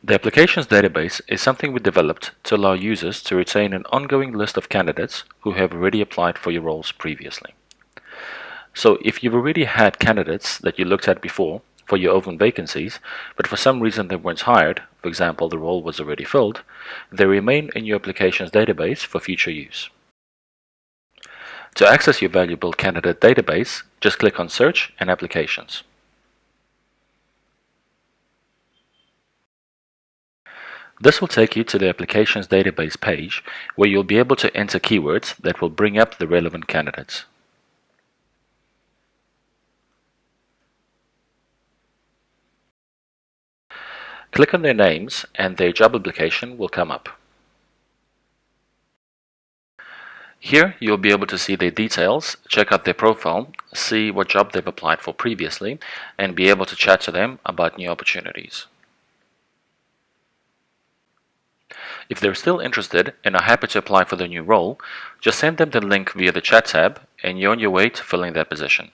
The Applications Database is something we developed to allow users to retain an ongoing list of candidates who have already applied for your roles previously. So if you've already had candidates that you looked at before for your open vacancies, but for some reason they weren't hired, for example the role was already filled, they remain in your Applications Database for future use. To access your valuable candidate database, just click on Search and Applications. This will take you to the Applications Database page where you'll be able to enter keywords that will bring up the relevant candidates. Click on their names and their job application will come up. Here you'll be able to see their details, check out their profile, see what job they've applied for previously, and be able to chat to them about new opportunities. If they're still interested and are happy to apply for the new role, just send them the link via the chat tab and you're on your way to filling that position.